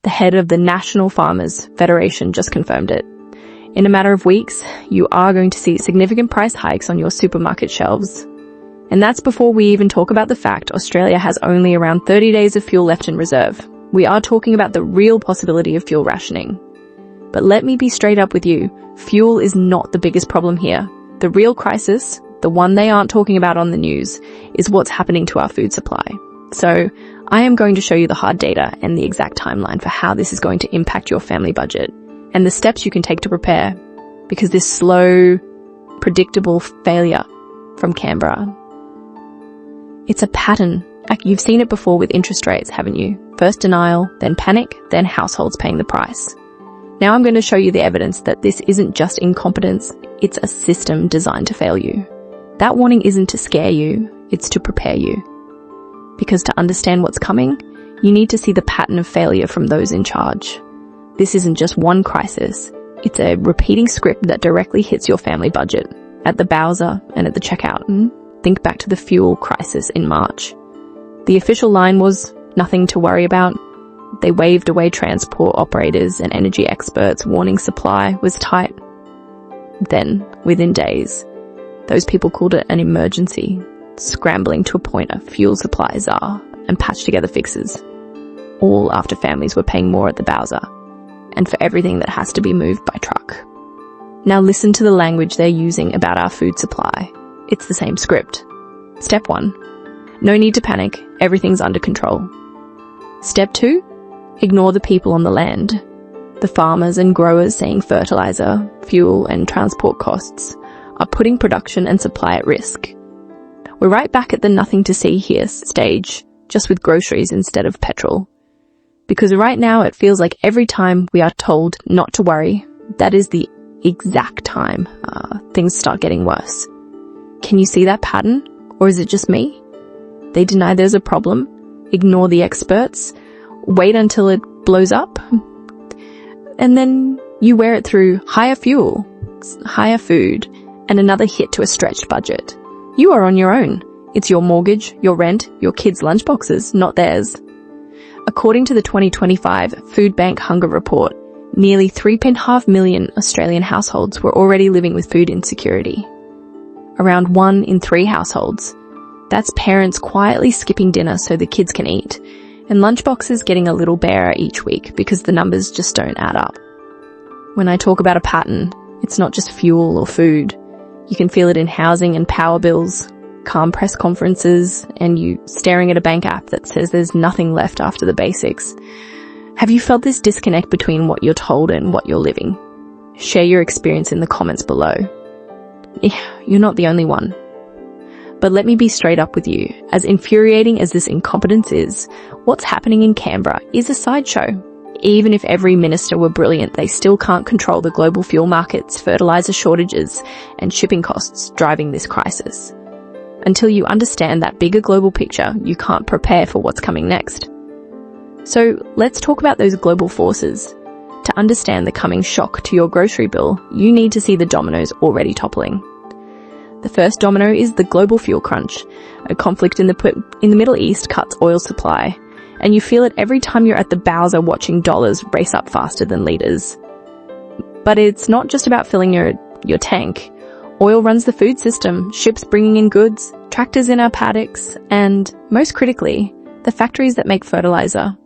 The head of the National Farmers Federation just confirmed it. In a matter of weeks, you are going to see significant price hikes on your supermarket shelves. And that's before we even talk about the fact Australia has only around 30 days of fuel left in reserve. We are talking about the real possibility of fuel rationing. But let me be straight up with you, fuel is not the biggest problem here. The real crisis, the one they aren't talking about on the news, is what's happening to our food supply. So I am going to show you the hard data and the exact timeline for how this is going to impact your family budget and the steps you can take to prepare, because this slow, predictable failure from Canberra, it's a pattern. You've seen it before with interest rates, haven't you? First denial, then panic, then households paying the price. Now I'm going to show you the evidence that this isn't just incompetence, it's a system designed to fail you. That warning isn't to scare you, it's to prepare you. Because to understand what's coming, you need to see the pattern of failure from those in charge. This isn't just one crisis, it's a repeating script that directly hits your family budget, at the Bowser and at the checkout. Think back to the fuel crisis in March. The official line was nothing to worry about. They waved away transport operators and energy experts, warning supply was tight. Then, within days, those people called it an emergency, scrambling to appoint a fuel supply czar and patch together fixes, all after families were paying more at the Bowser, and for everything that has to be moved by truck. Now listen to the language they're using about our food supply. It's the same script. Step 1. No need to panic, everything's under control. Step 2. Ignore the people on the land. The farmers and growers saying fertilizer, fuel and transport costs are putting production and supply at risk. We're right back at the nothing to see here stage, just with groceries instead of petrol. Because right now it feels like every time we are told not to worry, that is the exact time things start getting worse. Can you see that pattern? Or is it just me? They deny there's a problem, ignore the experts, wait until it blows up, and then you wear it through higher fuel, higher food, and another hit to a stretched budget. You are on your own. It's your mortgage, your rent, your kids' lunchboxes, not theirs. According to the 2025 Food Bank Hunger Report, nearly 3.5 million Australian households were already living with food insecurity. Around 1 in 3 households. That's parents quietly skipping dinner so the kids can eat, and lunchboxes getting a little barer each week because the numbers just don't add up. When I talk about a pattern, it's not just fuel or food. You can feel it in housing and power bills, calm press conferences, and you staring at a bank app that says there's nothing left after the basics. Have you felt this disconnect between what you're told and what you're living? Share your experience in the comments below. You're not the only one. But let me be straight up with you. As infuriating as this incompetence is, what's happening in Canberra is a sideshow. Even if every minister were brilliant, they still can't control the global fuel markets, fertilizer shortages, and shipping costs driving this crisis. Until you understand that bigger global picture, you can't prepare for what's coming next. So let's talk about those global forces. To understand the coming shock to your grocery bill, you need to see the dominoes already toppling. The first domino is the global fuel crunch. A conflict in the Middle East cuts oil supply, and you feel it every time you're at the Bowser watching dollars race up faster than liters. But it's not just about filling your tank. Oil runs the food system, ships bringing in goods, tractors in our paddocks, and, most critically, the factories that make fertilizer.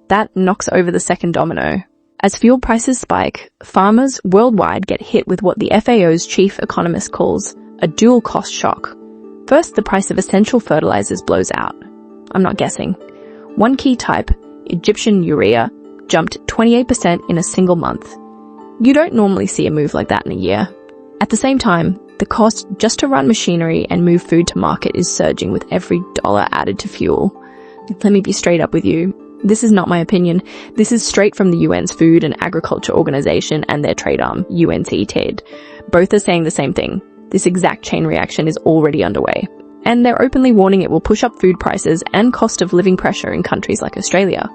That knocks over the second domino. As fuel prices spike, farmers worldwide get hit with what the FAO's chief economist calls a dual cost shock. First, the price of essential fertilizers blows out. I'm not guessing. One key type, Egyptian urea, jumped 28% in a single month. You don't normally see a move like that in a year. At the same time, the cost just to run machinery and move food to market is surging with every dollar added to fuel. Let me be straight up with you. This is not my opinion. This is straight from the UN's Food and Agriculture Organization and their trade arm, UNCTAD. Both are saying the same thing. This exact chain reaction is already underway. And they're openly warning it will push up food prices and cost of living pressure in countries like Australia.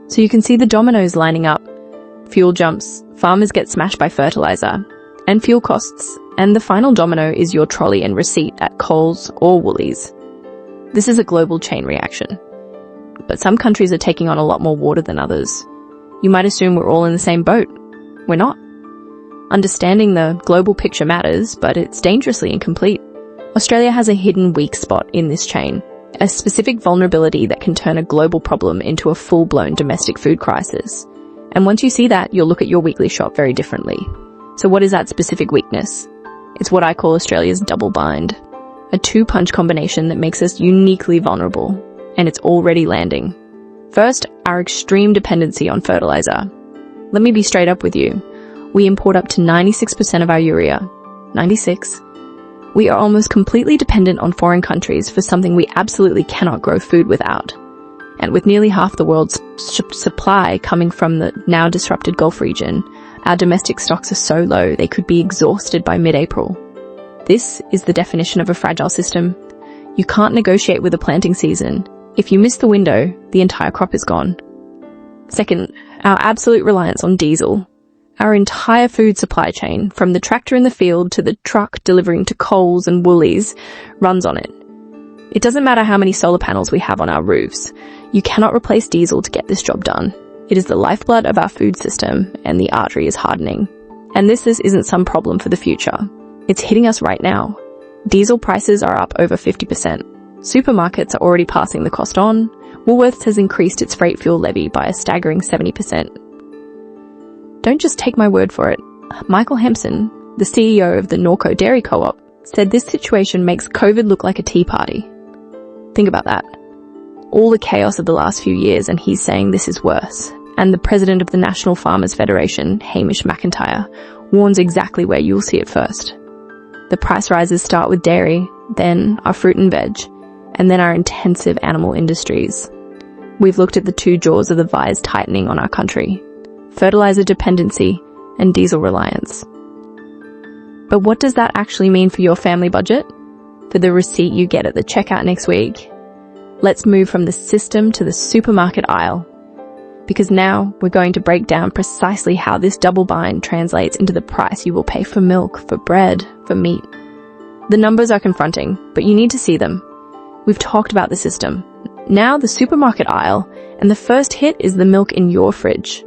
So you can see the dominoes lining up. Fuel jumps, farmers get smashed by fertilizer, and fuel costs. And the final domino is your trolley and receipt at Coles or Woolies. This is a global chain reaction. But some countries are taking on a lot more water than others. You might assume we're all in the same boat. We're not. Understanding the global picture matters, but it's dangerously incomplete. Australia has a hidden weak spot in this chain, a specific vulnerability that can turn a global problem into a full-blown domestic food crisis. And once you see that, you'll look at your weekly shop very differently. So what is that specific weakness? It's what I call Australia's double bind, a two-punch combination that makes us uniquely vulnerable, and it's already landing. First, our extreme dependency on fertilizer. Let me be straight up with you. We import up to 96% of our urea. 96. We are almost completely dependent on foreign countries for something we absolutely cannot grow food without. And with nearly half the world's supply coming from the now disrupted Gulf region, our domestic stocks are so low they could be exhausted by mid-April. This is the definition of a fragile system. You can't negotiate with a planting season. If you miss the window, the entire crop is gone. Second, our absolute reliance on diesel. Our entire food supply chain, from the tractor in the field to the truck delivering to Coles and Woolies, runs on it. It doesn't matter how many solar panels we have on our roofs. You cannot replace diesel to get this job done. It is the lifeblood of our food system, and the artery is hardening. And this isn't some problem for the future. It's hitting us right now. Diesel prices are up over 50%. Supermarkets are already passing the cost on. Woolworths has increased its freight fuel levy by a staggering 70%. Don't just take my word for it. Michael Hempson, the CEO of the Norco Dairy Co-op, said this situation makes COVID look like a tea party. Think about that. All the chaos of the last few years, and he's saying this is worse. And the president of the National Farmers Federation, Hamish McIntyre, warns exactly where you'll see it first. The price rises start with dairy, then our fruit and veg, and then our intensive animal industries. We've looked at the two jaws of the vise tightening on our country: fertilizer dependency and diesel reliance. But what does that actually mean for your family budget? For the receipt you get at the checkout next week? Let's move from the system to the supermarket aisle, because now we're going to break down precisely how this double bind translates into the price you will pay for milk, for bread, for meat. The numbers are confronting, but you need to see them. We've talked about the system. Now the supermarket aisle, and the first hit is the milk in your fridge.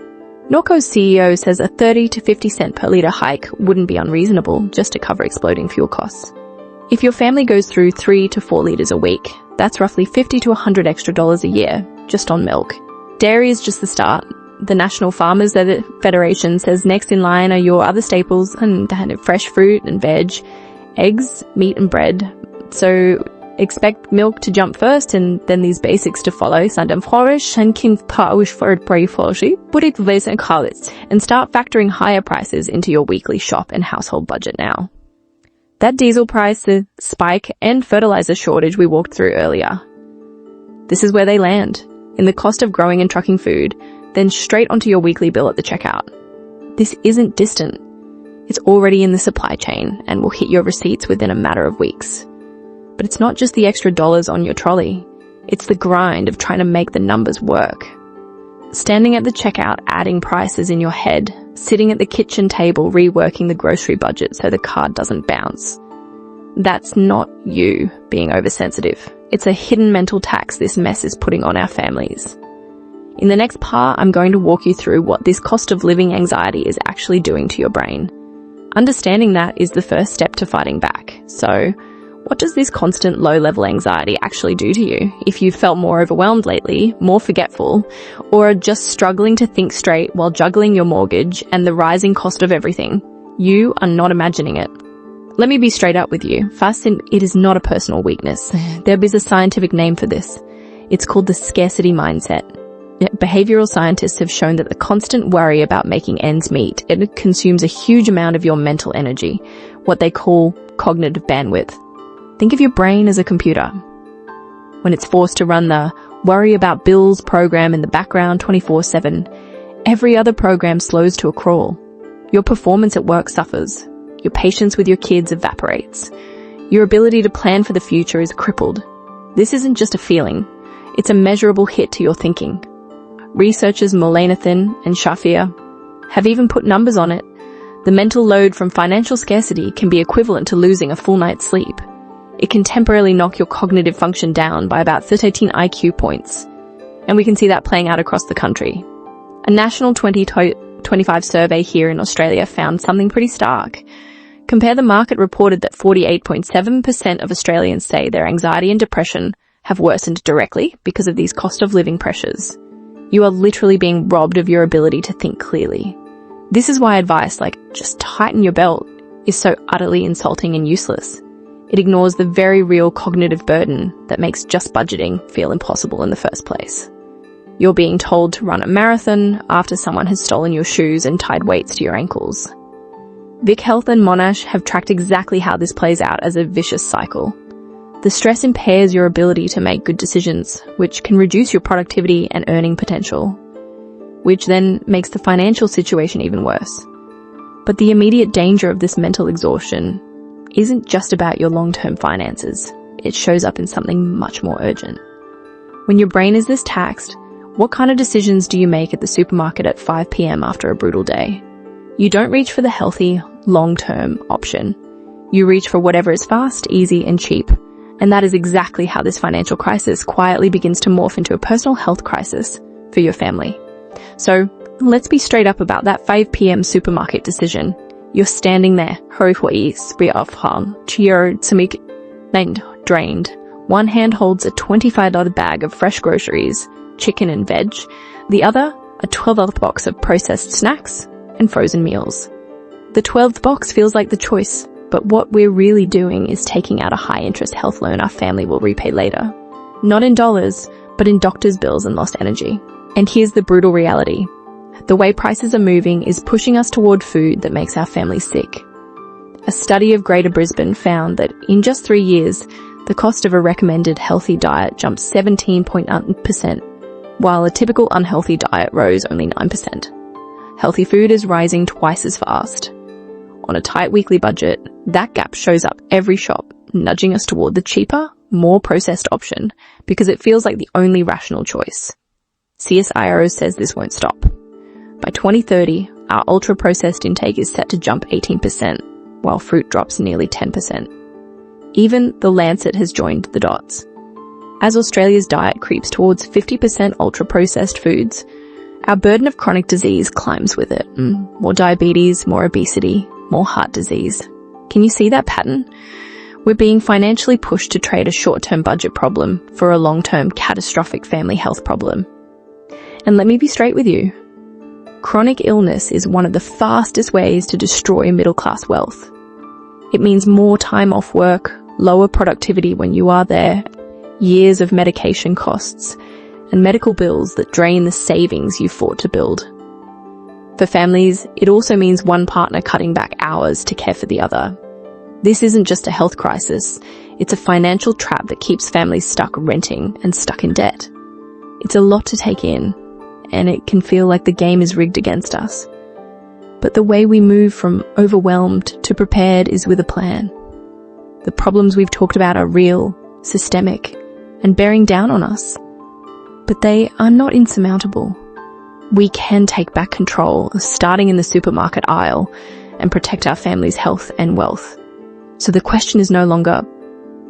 Norco's CEO says a 30 to 50 cent per litre hike wouldn't be unreasonable just to cover exploding fuel costs. If your family goes through 3 to 4 litres a week, that's roughly $50 to $100 extra a year, just on milk. Dairy is just the start. The National Farmers Federation says next in line are your other staples and fresh fruit and veg, eggs, meat and bread. So expect milk to jump first and then these basics to follow. And start factoring higher prices into your weekly shop and household budget now. That diesel price, the spike, and fertilizer shortage we walked through earlier. This is where they land, in the cost of growing and trucking food, then straight onto your weekly bill at the checkout. This isn't distant. It's already in the supply chain and will hit your receipts within a matter of weeks. But it's not just the extra dollars on your trolley. It's the grind of trying to make the numbers work. Standing at the checkout, adding prices in your head, sitting at the kitchen table, reworking the grocery budget so the card doesn't bounce. That's not you being oversensitive. It's a hidden mental tax this mess is putting on our families. In the next part, I'm going to walk you through what this cost of living anxiety is actually doing to your brain. Understanding that is the first step to fighting back. So, what does this constant low-level anxiety actually do to you? If you've felt more overwhelmed lately, more forgetful, or are just struggling to think straight while juggling your mortgage and the rising cost of everything, you are not imagining it. Let me be straight up with you. It is not a personal weakness. There is a scientific name for this. It's called the scarcity mindset. Behavioral scientists have shown that the constant worry about making ends meet, it consumes a huge amount of your mental energy, what they call cognitive bandwidth. Think of your brain as a computer. When it's forced to run the worry about bills program in the background 24/7, every other program slows to a crawl. Your performance at work suffers. Your patience with your kids evaporates. Your ability to plan for the future is crippled. This isn't just a feeling. It's a measurable hit to your thinking. Researchers Mullainathan and Shafir have even put numbers on it. The mental load from financial scarcity can be equivalent to losing a full night's sleep. It can temporarily knock your cognitive function down by about 13 IQ points. And we can see that playing out across the country. A national 2025 survey here in Australia found something pretty stark. Compare the Market reported that 48.7% of Australians say their anxiety and depression have worsened directly because of these cost of living pressures. You are literally being robbed of your ability to think clearly. This is why advice like just tighten your belt is so utterly insulting and useless. It ignores the very real cognitive burden that makes just budgeting feel impossible in the first place. You're being told to run a marathon after someone has stolen your shoes and tied weights to your ankles. Vic Health and Monash have tracked exactly how this plays out as a vicious cycle. The stress impairs your ability to make good decisions, which can reduce your productivity and earning potential, which then makes the financial situation even worse. But the immediate danger of this mental exhaustion isn't just about your long-term finances. It shows up in something much more urgent. When your brain is this taxed, what kind of decisions do you make at the supermarket at 5 p.m. after a brutal day? You don't reach for the healthy, long-term option. You reach for whatever is fast, easy, and cheap. And that is exactly how this financial crisis quietly begins to morph into a personal health crisis for your family. So let's be straight up about that 5 p.m. supermarket decision. You're standing there, drained. One hand holds a $25 bag of fresh groceries, chicken and veg. The other, a 12th box of processed snacks and frozen meals. The 12th box feels like the choice, but what we're really doing is taking out a high-interest health loan our family will repay later. Not in dollars, but in doctor's bills and lost energy. And here's the brutal reality. The way prices are moving is pushing us toward food that makes our family sick. A study of Greater Brisbane found that in just 3 years, the cost of a recommended healthy diet jumped 17.1%, while a typical unhealthy diet rose only 9%. Healthy food is rising twice as fast. On a tight weekly budget, that gap shows up every shop, nudging us toward the cheaper, more processed option because it feels like the only rational choice. CSIRO says this won't stop. By 2030, our ultra-processed intake is set to jump 18%, while fruit drops nearly 10%. Even The Lancet has joined the dots. As Australia's diet creeps towards 50% ultra-processed foods, our burden of chronic disease climbs with it. More diabetes, more obesity, more heart disease. Can you see that pattern? We're being financially pushed to trade a short-term budget problem for a long-term catastrophic family health problem. And let me be straight with you. Chronic illness is one of the fastest ways to destroy middle-class wealth. It means more time off work, lower productivity when you are there, years of medication costs, and medical bills that drain the savings you fought to build. For families, it also means one partner cutting back hours to care for the other. This isn't just a health crisis, it's a financial trap that keeps families stuck renting and stuck in debt. It's a lot to take in, and it can feel like the game is rigged against us. But the way we move from overwhelmed to prepared is with a plan. The problems we've talked about are real, systemic, and bearing down on us. But they are not insurmountable. We can take back control, starting in the supermarket aisle, and protect our family's health and wealth. So the question is no longer,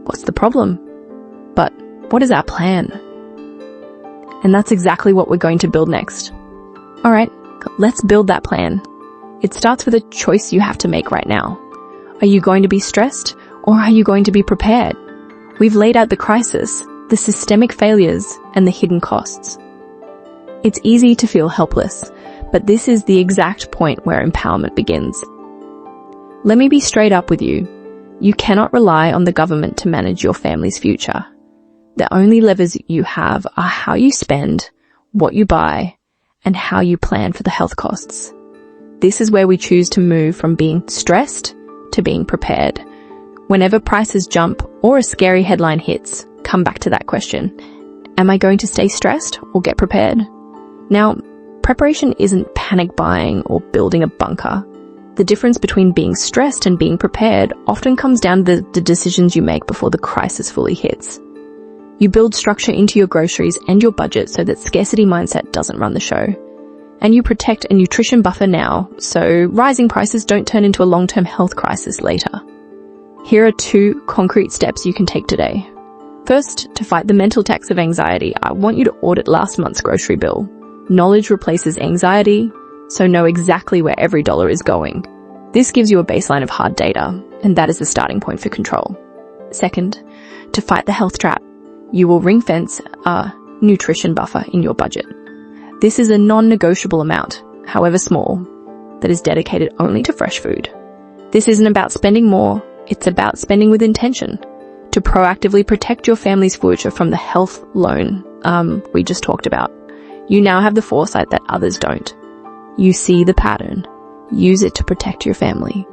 what's the problem? But what is our plan? And that's exactly what we're going to build next. Alright, let's build that plan. It starts with a choice you have to make right now. Are you going to be stressed, or are you going to be prepared? We've laid out the crisis, the systemic failures, and the hidden costs. It's easy to feel helpless, but this is the exact point where empowerment begins. Let me be straight up with you. You cannot rely on the government to manage your family's future. The only levers you have are how you spend, what you buy, and how you plan for the health costs. This is where we choose to move from being stressed to being prepared. Whenever prices jump or a scary headline hits, come back to that question. Am I going to stay stressed or get prepared? Now, preparation isn't panic buying or building a bunker. The difference between being stressed and being prepared often comes down to the decisions you make before the crisis fully hits. You build structure into your groceries and your budget so that scarcity mindset doesn't run the show. And you protect a nutrition buffer now, so rising prices don't turn into a long-term health crisis later. Here are 2 concrete steps you can take today. First, to fight the mental tax of anxiety, I want you to audit last month's grocery bill. Knowledge replaces anxiety, so know exactly where every dollar is going. This gives you a baseline of hard data, and that is the starting point for control. Second, to fight the health trap, you will ring-fence a nutrition buffer in your budget. This is a non-negotiable amount, however small, that is dedicated only to fresh food. This isn't about spending more, it's about spending with intention to proactively protect your family's future from the health loan we just talked about. You now have the foresight that others don't. You see the pattern. Use it to protect your family.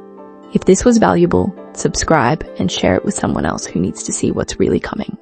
If this was valuable, subscribe and share it with someone else who needs to see what's really coming.